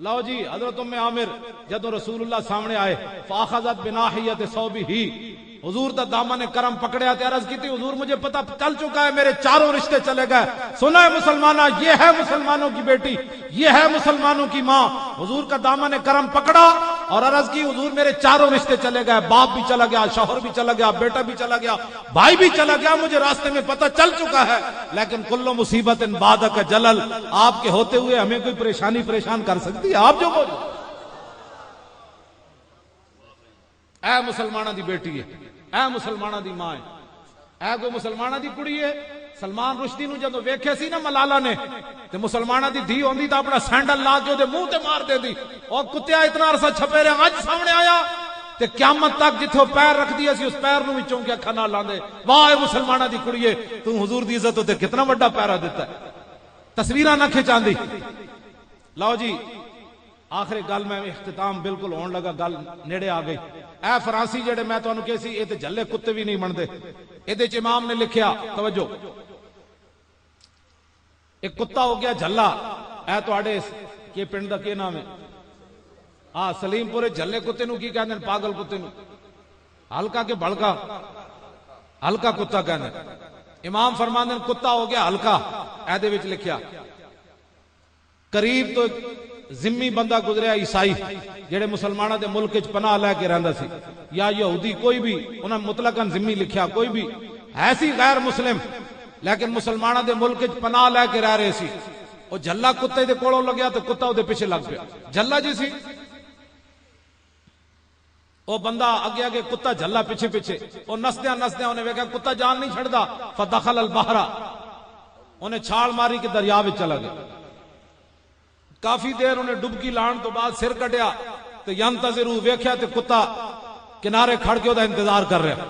لو جی حضرت ام عامر جدو رسول اللہ سامنے آئے فاخذت بناحیت ثوبہ، حضور دا دامن کرم پکڑیا تے عرض کی تھی حضور مجھے پتہ چل چکا ہے میرے چاروں رشتے چلے گئے، سنا ہے مسلمانہ یہ ہے مسلمانوں کی بیٹی، یہ ہے مسلمانوں کی ماں۔ حضور کا دامن کرم پکڑا اور عرض کی حضور میرے چاروں رشتے چلے گئے، باپ بھی چلا گیا، شوہر بھی چلا گیا، بیٹا بھی چلا گیا، بھائی بھی چلا گیا، مجھے راستے میں پتہ چل چکا ہے، لیکن کل مصیبت بعدک جلل، آپ کے ہوتے ہوئے ہمیں کوئی پریشان کر سکتی ہے؟ آپ جو بولو اے مسلمانہ دی بیٹی ہے، اے مسلمانہ دی ماں ہے، اے کوئی مسلمانہ دی کڑی ہے۔ سلمان رشدی نو جدو ویکھے سی نا ملالہ نے تے مسلمانہ دی دھی ہوندی تا اپنا سینڈل لا کے دے منہ تے مار دے دی، اور کتیا اتنا عرصہ چھپے رہے، اج سامنے آیا تے قیامت تک جتھوں پیر رکھ دیا سی اس پیر نو وچوں کے اکھاں نال لاندے، واہ مسلمانہ دی کڑی ہے، تو حضور دی عزت تے کتنا بڑا پیرا دیتا ہے، تصویراں نہ کھچاندی۔ لو جی آخری گل میں اختتام بالکل ہون لگا، گل نیڑے آ گئی۔ اے فرانسی جڑے میں تانوں کہے سی اے تے جھلے کتے بھی نہیں بنتے، اے چ امام نے لکھیا، توجہ، ایک کتا ہو گیا جھلا، اے تواڈے کے پنڈ دا کی نام ہے؟ سلیم پورے جھلے کتے نو کی کہندے ہیں؟ پاگل کتے نو، ہلکا کے بھڑکا، ہلکا کتا کہندے ہیں۔ امام فرماندے ہیں کتا ہو گیا ہلکا، اے دے وچ لکھیا قریب تو ذمی بندہ گزریا عیسائی جڑے مسلمانہ دے ملک وچ پناہ لے کے رہندا سی، یا یہودی کوئی بھی، انہاں مطلقاً ذمی لکھیا، کوئی بھی ہے سی غیر مسلم لیکن مسلمانہ دے ملک وچ پناہ لے کے رہ رہے سی، او جھلا کتے دے کولوں لگیا تو کتا او دے پیچھے لگ پیا، جھلا جی سی، او بندہ اگے اگے کتا جھلا پیچھے پیچھے، او نسدیاں نسدیاں انہیں ویکھیا کتا جان نہیں چھڑدا، فدخل البحر، انہیں چھال ماری کہ دریا وچ چلا گیا۔ کافی دیر انہیں ڈبکی لان تو بعد سر کٹیا تو ینتظرو ویکھیا تے کتا کنارے کھڑ کے دا انتظار کر رہا۔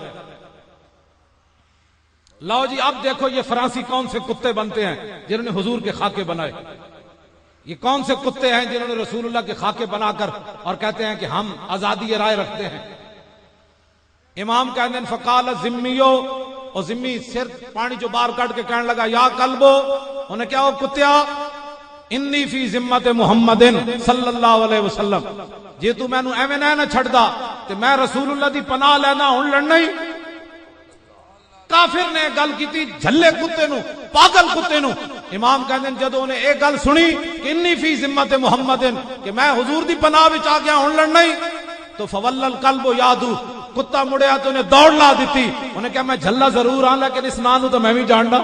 لو جی اب دیکھو یہ فرانسی کون سے کتے بنتے ہیں جنہوں نے حضور کے خاکے بنائے، یہ کون سے کتے ہیں جنہوں نے رسول اللہ کے خاکے بنا کر اور کہتے ہیں کہ ہم آزادی رائے رکھتے ہیں۔ امام کہتے ہیں فقال ذمیو، اور ذمی سر پانی جو باہر کٹ کے کہنے لگا یا کلبو، انہیں کیا ہو کتیا، انی فی ذمت محمد صلی اللہ علیہ وسلم، جی تو میں نو ایویں نہ چھڑدا تے میں رسول اللہ دی پناہ لینا ہن لڑنا ہی۔ کافر نے گل کیتی جھلے کتے نو، پاگل کتے نو۔ امام کہندے ہیں جدوں نے ایک گل سنی کہ انی فی ذمت محمد، کہ میں حضور دی پناہ وچ آ گیا ہن لڑنا ہی، تو فول القلب یادو، کتا مڑیا تو انہیں دوڑ لا دیتی، انہیں کہا میں جھلا ضرور ہاں لیکن اس نام تو میں بھی جاننا۔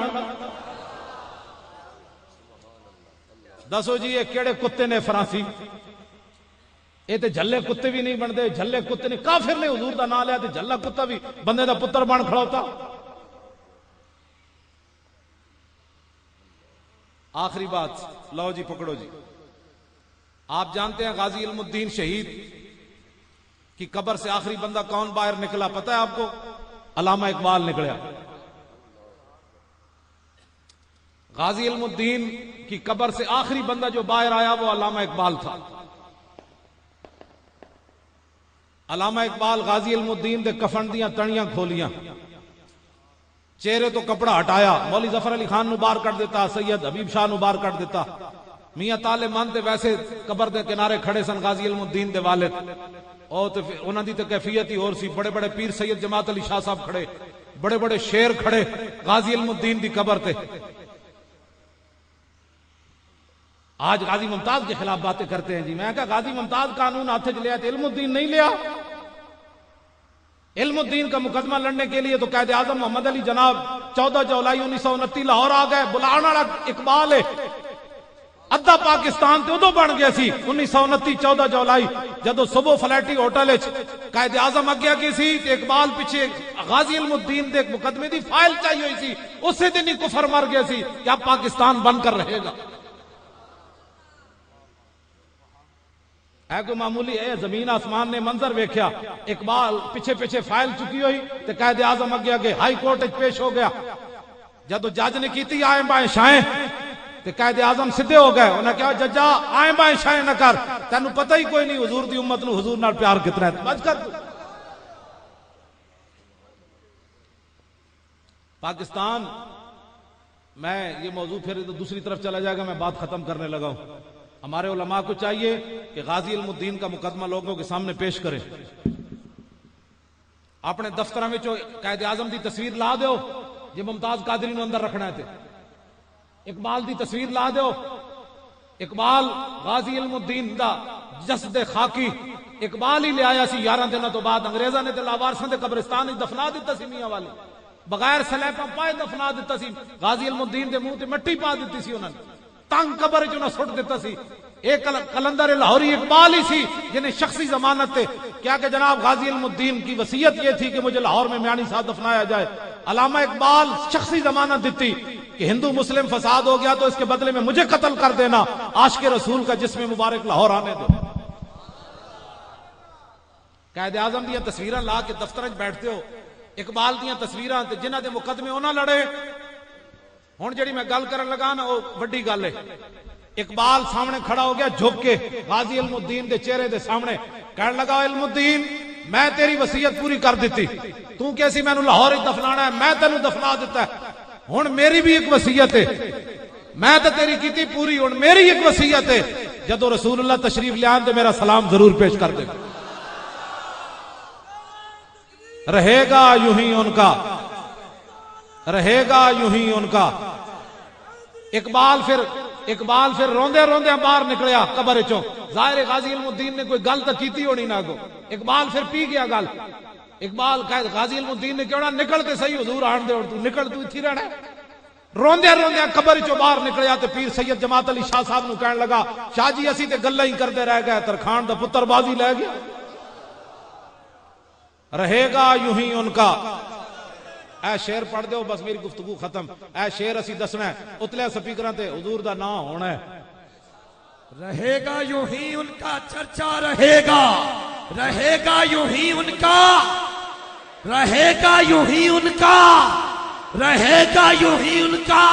دسو جی یہ کیڑے کتے نے فرانسی؟ یہ تے جھلے کتے بھی نہیں بنتے، جھلے کتے نے، کافر نے حضور دا نام لیا تے جھلا کتا بھی بندے دا پتر بن کھڑوتا۔ آخری بات، لو جی پکڑو جی، آپ جانتے ہیں غازی علم الدین شہید کی قبر سے آخری بندہ کون باہر نکلا پتہ ہے آپ کو؟ علامہ اقبال نکلیا۔ غازی علم الدین کی قبر سے آخری بندہ جو باہر آیا وہ علامہ اقبال تھا۔ علامہ اقبال غازی علم الدین دے کفن دیاں تڑیاں کھولیاں، چہرے تو کپڑا ہٹایا، مولی ظفر علی خان نو باہر کر دیتا، سید حبیب شاہ نو باہر کر دیتا، میاں تالے من تے ویسے قبر دے کنارے کھڑے سن غازی علم الدین دے والد، اور انہاں دی تے کیفیت ہی اور سی، بڑے بڑے پیر سید جماعت علی شاہ صاحب کھڑے، بڑے بڑے شیر کھڑے غازی علم الدین دی قبر تے۔ آج غازی ممتاز کے خلاف باتیں کرتے ہیں جی، میں کہا غازی ممتاز قانون ہاتھ لیا تو علم الدین نہیں لیا؟ علم الدین کا مقدمہ لڑنے کے لیے تو قائد اعظم محمد علی جناب 14 جولائی 1929 لاہور آ گئے، بلانا والا اقبال ہے، ادھا پاکستان تے ادو بن گیا سی 1929 14 جولائی جدو صبح فلیٹی ہوٹل قائد اعظم اگیا کی سی تے اقبال پیچھے غازی علم الدین دے مقدمے دی فائل چاہیے ہوئی سی، اسی دن ہی کفر مر گیا سی کہ اب پاکستان بن کر رہے گا۔ ہے کوئی معمولی ہے؟ زمین آسمان نے منظر ویکھیا، اقبال پیچھے پیچھے فائل چکی ہوئی تے قائد اعظم اگے اگے ہائی کورٹ پیش ہو گیا، جدو جج نے کیتی آئیں بائیں شائیں تے قائد اعظم سدھے ہو گئے، انہیں کہا ججا آئیں بائیں شائیں نہ کر، تینوں پتہ ہی کوئی نہیں حضور دی امت نو حضور نال پیار کتنا ہے، بچ کر۔ پاکستان، میں یہ موضوع پھر دوسری طرف چلا جائے گا، میں بات ختم کرنے لگا ہوں۔ ہمارے علماء کو چاہیے کہ غازی علم الدین کا مقدمہ لوگوں کے سامنے پیش کریں. اپنے دفتر میں قائد اعظم دی تصویر لا دیو جی ممتاز قادری نو اندر رکھنا ہے. اقبال دی تصویر لا دیو. اقبال غازی علم الدین دا جسد خاکی اقبال ہی لے آیا سی 11 دنوں تو بعد. انگریزاں نے تے لاوارساں دے قبرستان وچ دفنا دتا سی میاں والی, بغیر سلیپاں پائے دفنا دتا سی. غازی علم الدین دے منہ تے مٹی پا دتی سی انہاں نے, تنگ قبر وچ انہاں سٹ دتا سی. ایک قلندر لاہوری اقبال ہی سی جنہیں شخصی ضمانت تے کیا کہ جناب غازی علم الدین کی وصیت یہ تھی کہ مجھے لاہور میں میانی صاحب دفنایا جائے. علامہ اقبال شخصی ضمانت دیتی کہ ہندو مسلم فساد ہو گیا تو اس کے بدلے میں مجھے قتل کر دینا, عاشق رسول کا جسم مبارک لاہور آنے دو. قائد اعظم دیا تصویراں لا کے دفتر وچ بیٹھتے ہو, اقبال دیا تصویراں تے جنہاں دے مقدمے انہاں لڑے. ہن جڑی میں گل کرن لگا نا وہ بڑی گل ہے. اقبال سامنے کھڑا ہو گیا جھک کے غازی علم الدین دے چہرے دے سامنے, کہنے لگا علم الدین میں تیری وصیت پوری کر دیتی, تو کیسی میں لاہور ہی دفنانا ہے, میں تینوں دفنا دیتا ہے. ہن میری بھی ایک وصیت ہے, میں تو تیری کیتی پوری, ہن میری ایک وصیت ہے, جدو رسول اللہ تشریف لے آن تے میرا سلام ضرور پیش کر دے. رہے گا یوں ہی ان کا, رہے گا یوں ہی ان کا. اقبال پھر روندے روندے باہر نکلیا قبر چوں. ظاہر غازی علم الدین نے کوئی گل تو کیتی ہونی نہ گو. اقبال پھر پی گیا گل. اقبال کہے غازی علم الدین نے کہنا نکل کے صحیح حضور آن دے, تو نکل تو اتھی رہنا. روندے روندے قبر چوں باہر نکلیا تے پیر سید جماعت علی شاہ صاحب نو کہن لگا شاہ جی اسی تے گلاں ہی کردے رہ گئے, ترخان دا پتر بازی لے گیا. رہے گا یوں ہی ان کا. اے شعر پڑھ دیو بس میری گفتگو ختم. اے شعر اسی دسنا ہے, اتلے سپیکراں تے حضور دا نام ہونا ہے. رہے گا یوں ہی ان کا چرچا, رہے گا, رہے گا یوں ہی ان کا, رہے گا یوں ہی ان کا, رہے گا یوں ہی ان کا,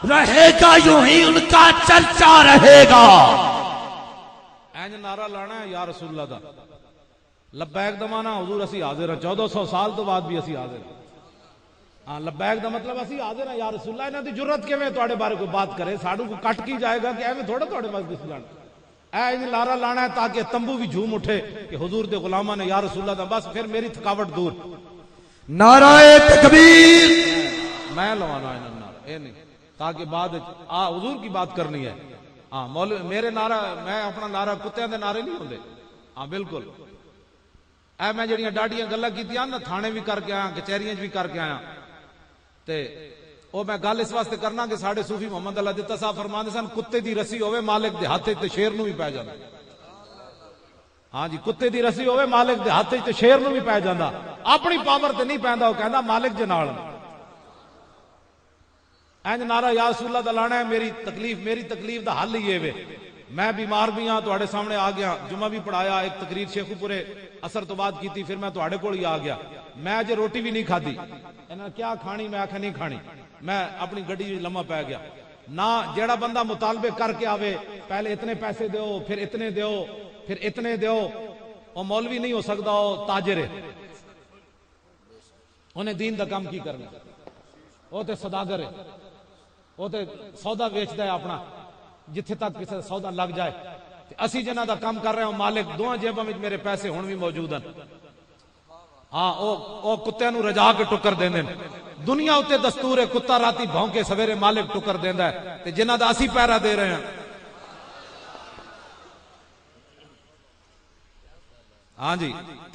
رہے گا یوں ہی ان کا چرچا رہے گا. اینج نعرہ لانا ہے یا رسول اللہ دا لبیک دمانا حضور اسی حاضر ہیں, 1400 سال تو بعد بھی اسی حاضر ہیں. ہاں لبیک دا مطلب اسی حاضر ہیں یا رسول اللہ. انہاں دی جرت کیویں تواڈے بارے کوئی بات کرے, ساڈو کو کٹ کی جائے گا کہ ایویں تھوڑا تواڈے پاس دس جان. اے نعرہ لانا ہے تاکہ تمبو بھی جھوم اٹھے کہ حضور دے غلاماں نے یا رسول اللہ دا, بس پھر میری تھکاوٹ دور. نعرہ تکبیر میں لوانا ہے نعرہ اے نہیں, تاکہ بعد حضور کی بات کرنی ہے. ہاں میرے نعرہ, میں اپنا نعرہ کتےاں دے نعرے نہیں ہوندے. ہاں بالکل. اے میں جڑیاں ڈاڈیاں گلاں کیتیاں نا, تھانے بھی کر کے آیا, کچہریاں بھی کر کے آیا, تے او میں گل اس واسطے کرنا کہ ساڈے صوفی محمد اللہ دتا صاحب فرماندے سن کتے دی رسی ہوے مالک دے ہاتھ تے شیر نو بھی پے جاندا. ہاں جی, کتے دی رسی ہوے مالک دے ہاتھ تے شیر نو بھی پے جاندا. اپنی پاور تے نہیں پیندا, او کہندا مالک دے نال. اینج نعرہ یا رسول اللہ دا لانا ہے. میری تکلیف دا حل ہی اے وے. میں بیمار بھی ہاں, تواڈے سامنے آ گیا, جمعہ بھی پڑھایا, ایک تقریر شیخو پورے اثر تو بعد کیتی, پھر میں تواڈے کول ہی آ گیا. میں اج روٹی بھی نہیں کھادی. انہاں کیا کھانی, میں آکھیا نہیں کھانی. میں اپنی گڈی لمحہ پی گیا. نہ جیڑا بندہ مطالبے کر کے آوے پہلے اتنے پیسے دیو, پھر اتنے دیو, پھر اتنے دیو, وہ مولوی نہیں ہو سکتا, وہ تاجر ہے. انہیں دین دا کام کی کرنا, وہ تے سوداگر ہے, وہ تے سودا ویچدا ہے اپنا, جتھے تک کسی سودا لگ جائے. اسی جنہ دا کام کر رہے ہیں مالک دوہاں جیباں وچ میرے پیسے ہن بھی موجود ہیں. ہاں او کتےاں نو رجا کے ٹکر دیندے نے. دنیا اتے دستور ہے کتا راتی بھونکے سویرے مالک ٹکر دیندا ہے, تے جنہ دا اسی پیرا دے رہے ہیں. ہاں جی,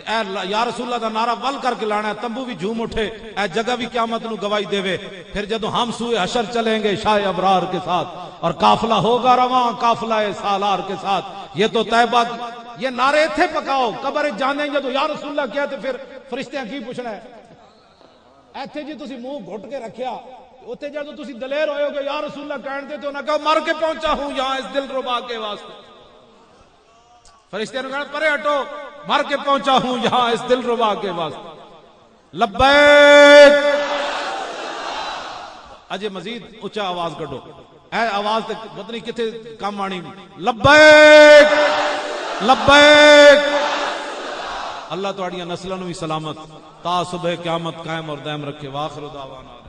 اے یا رسول اللہ دا نعرہ ول کر کے لانا ہے, تمبو بھی جھوم اٹھے, اے جگہ بھی قیامت نو گواہی دے. پھر جدو ہم سوئے حشر چلیں گے شاہ ابرار کے ساتھ, اور قافلہ ہوگا رواں قافلہ سالار کے ساتھ. یہ تو طیبہ, یہ نعرے تھے پکاؤ قبر جانے جدو یا رسول اللہ کیا, تے پھر فرشتیاں کی پوچھنا ہے. ایتھے جی تسی منہ گھٹ کے رکھیا, اوتھے جدو تسی دلیر ہوئے ہو کہ یا رسول اللہ کہن دے, تو انہاں کہا مر کے پہنچا ہوں یہاں اس دل ربا کے واسطے. فرشتیاں نے کہا پرے ہٹو, مر کے پہنچا ہوں یہاں اس دل ربا کے واسطے. لبیک. اجے مزید اونچا آواز کڈو, اے آواز تے پتہ نہیں کتے کام آنی. لبیک لبیک. اللہ تواڈیاں نسلاں نو بھی سلامت تا صبح قیامت قائم اور دائم رکھے. واخر دعوانا